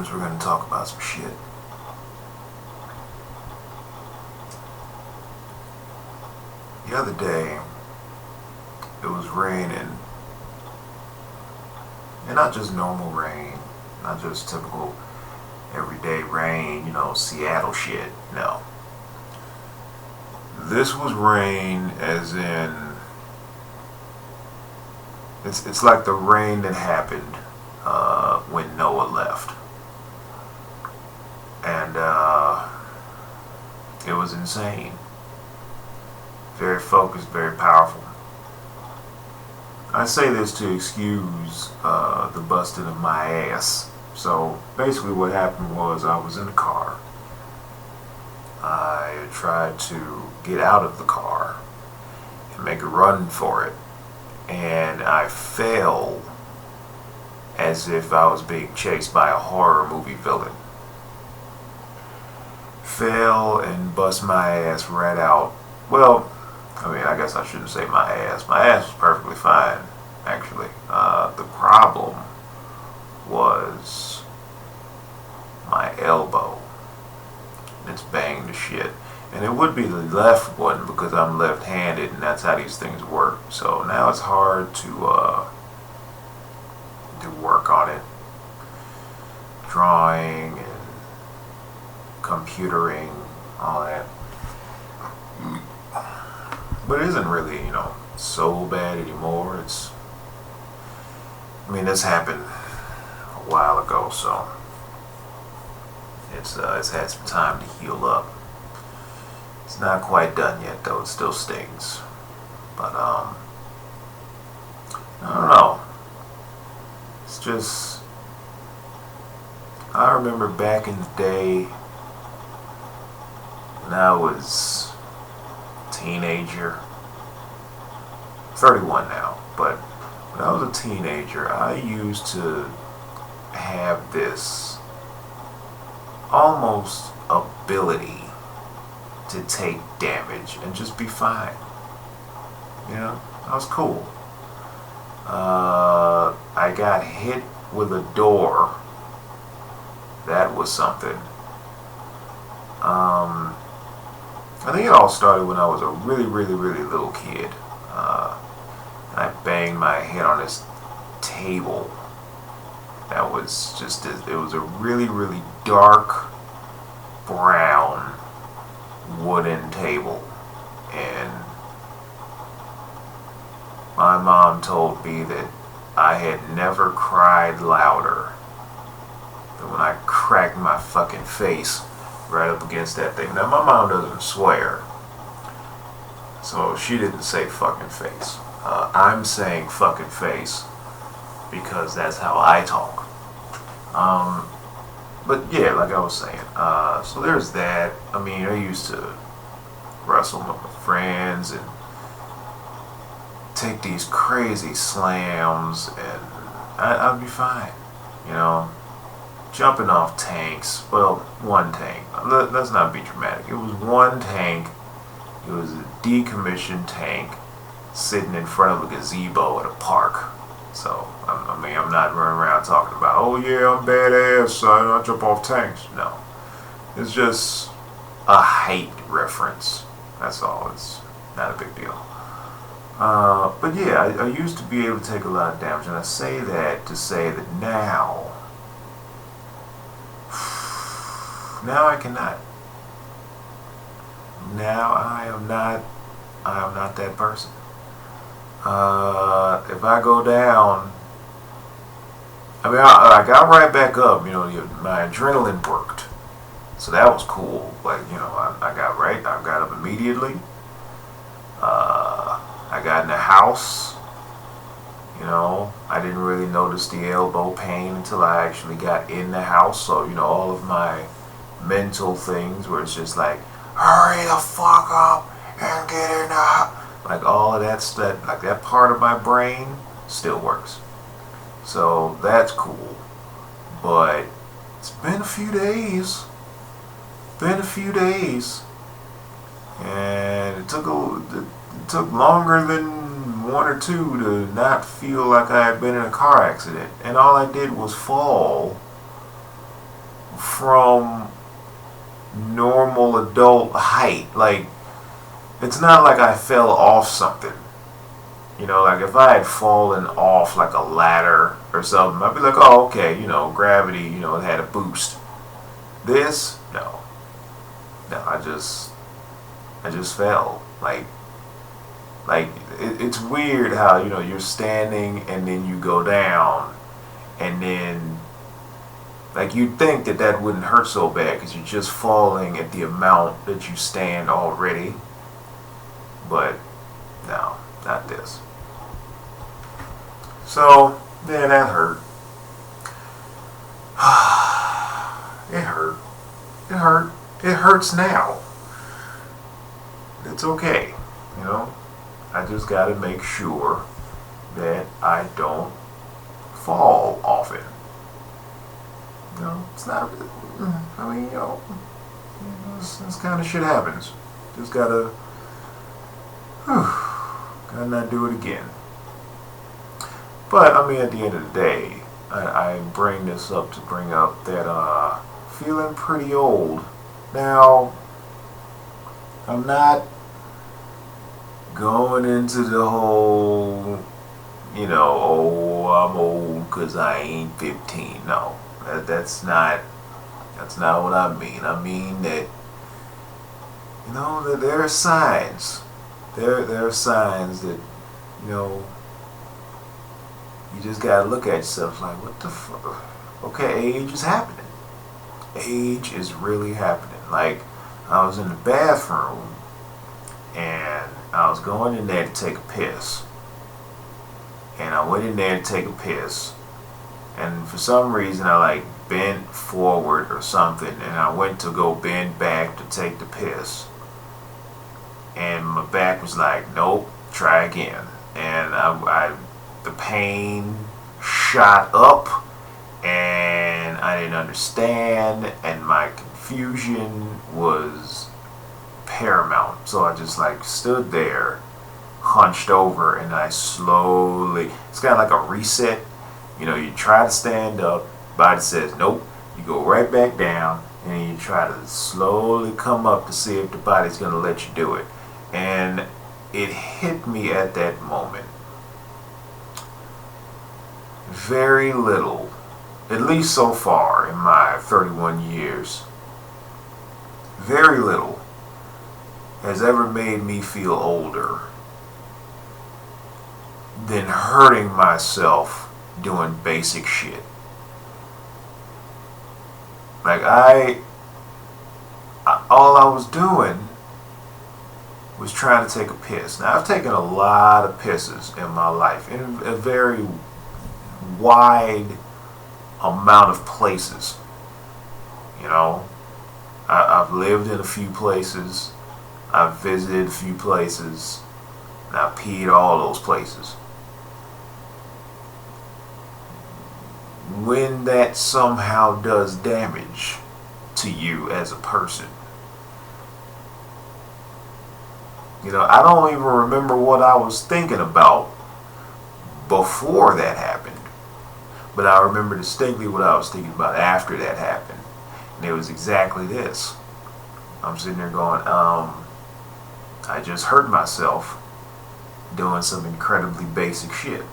seems we're going to talk about some shit. The other day, it was raining, and not just normal rain, not just typical everyday rain, Seattle shit. No. This was rain as in, it's like the rain that happened when Noah left. And it was insane. Very focused, very powerful. I say this to excuse the busting of my ass. So basically what happened was I was in the car. I tried to get out of the car and make a run for it. And I fell as if I was being chased by a horror movie villain. Fell and bust my ass right out. Well, I guess I shouldn't say my ass. My ass was perfectly fine, actually. The problem was my elbow. It's banged to shit. And it would be the left one because I'm left-handed and that's how these things work. So now it's hard to work on it. Drawing and computering, all that. But it isn't really, so bad anymore. This happened a while ago, so it's had some time to heal up. It's not quite done yet, though. It still stings. But, I don't know. It's just, I remember back in the day when I was a teenager, 31 now, but when I was a teenager, I used to have this almost ability to take damage and just be fine. I was cool. I got hit with a door. That was something. I think it all started when I was a really, really, really little kid. I banged my head on this table. That was just, it was a really, really dark brown wooden table. And my mom told me that I had never cried louder than when I cracked my fucking face right up against that thing. Now, my mom doesn't swear, so she didn't say fucking face. I'm saying fucking face because that's how I talk. But yeah, like I was saying, so there's that. I used to wrestle with my friends and take these crazy slams, and I'd be fine, jumping off tanks. Well, one tank. Let's not be dramatic. It was one tank. It was a decommissioned tank sitting in front of a gazebo at a park. So, I'm not running around talking about, oh yeah, I'm badass, son, I jump off tanks. No. It's just a height reference. That's all. It's not a big deal. But yeah, I used to be able to take a lot of damage, and I say that to say that now I cannot. Now I am not that person. If I go down, I got right back up. My adrenaline worked, so that was cool. I got up immediately. I got in the house. I didn't really notice the elbow pain until I actually got in the house. So, all of my mental things where it's just like, hurry the fuck up and get in the house. Like all of that stuff, like that part of my brain still works. So that's cool. But it's been a few days. And it took longer than one or two to not feel like I had been in a car accident. And all I did was fall from normal adult height. Like, it's not like I fell off something. You know, like if I had fallen off like a ladder or something, I'd be like, oh, okay, you know, gravity, you know, it had a boost. This, no. No, I just fell. Like it's weird how, you know, you're standing and then you go down, and then like you'd think that that wouldn't hurt so bad because you're just falling at the amount that you stand already. But no, not this. So, yeah, that hurt. It hurt. It hurt. It hurts now. It's okay, you know. I just gotta make sure that I don't fall off it. You know, it's not. I mean, you know, this kind of shit happens. Just gotta not do it again. But I mean, at the end of the day, I bring this up to bring up that feeling pretty old. Now, I'm not going into the whole, you know, oh, I'm old because I ain't 15. No, that's not what I mean. I mean that, you know, that there are signs. There are signs that, you know, you just gotta look at yourself like, what the fuck? Okay, age is happening. Age is really happening. Like, I was in the bathroom and I was going in there to take a piss. And I went in there to take a piss. And for some reason I like bent forward or something, and I went to go bend back to take the piss. And my back was like, nope, try again. And the pain shot up, and I didn't understand, and my confusion was paramount. So I just like stood there, hunched over, and I slowly, it's kind of like a reset. You know, you try to stand up, body says nope, you go right back down, and you try to slowly come up to see if the body's going to let you do it. And it hit me at that moment. Very little, at least so far in my 31 years, very little has ever made me feel older than hurting myself doing basic shit. Like all I was doing was trying to take a piss. Now, I've taken a lot of pisses in my life, in a very wide amount of places. You know, I've lived in a few places, I've visited a few places, and I've peed all those places. When that somehow does damage to you as a person, you know, I don't even remember what I was thinking about before that happened, but I remember distinctly what I was thinking about after that happened, and it was exactly this. I'm sitting there going, I just hurt myself doing some incredibly basic shit.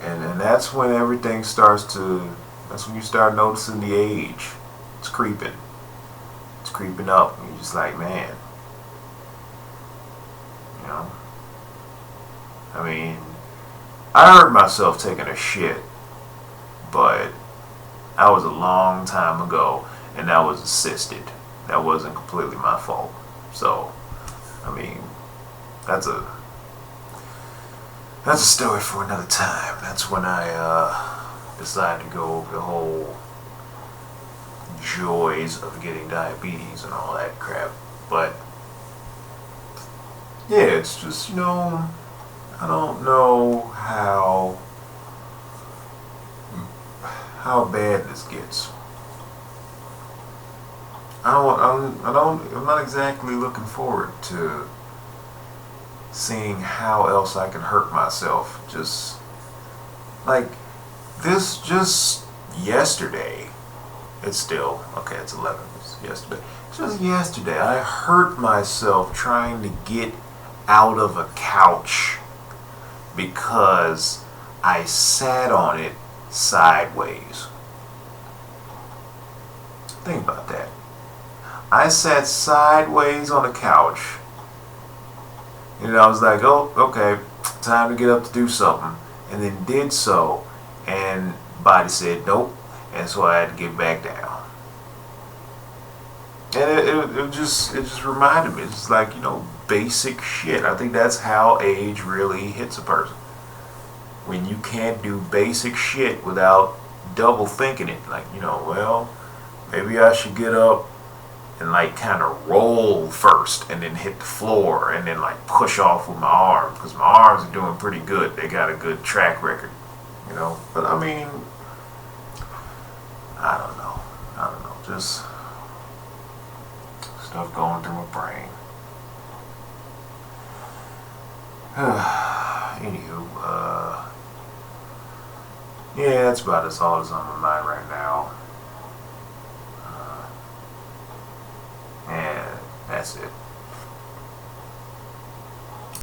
And that's when everything starts to, that's when you start noticing the age. It's creeping. It's creeping up. And you're just like, man. You know? I mean, I hurt myself taking a shit, but that was a long time ago, and that was assisted. That wasn't completely my fault. So, I mean, that's a story for another time. That's when I decided to go over the whole joys of getting diabetes and all that crap. But yeah, it's just, you know, I don't know how bad this gets. I'm not exactly looking forward to seeing how else I can hurt myself. Just like this, just yesterday, It's still, okay, it's 11. It's yesterday. It's just yesterday. I hurt myself trying to get out of a couch because I sat on it sideways. Think about that. I sat sideways on the couch. And I was like, oh, okay, time to get up to do something. And then did so. And body said, nope. And so I had to get back down. And it just reminded me. It's like, basic shit. I think that's how age really hits a person. When you can't do basic shit without double thinking it. Like, well, maybe I should get up and like kind of roll first and then hit the floor and then like push off with my arms, because my arms are doing pretty good. They got a good track record, But I mean, I don't know. Just stuff going through my brain. Anywho, yeah, that's about all that's on my mind right now. And that's it.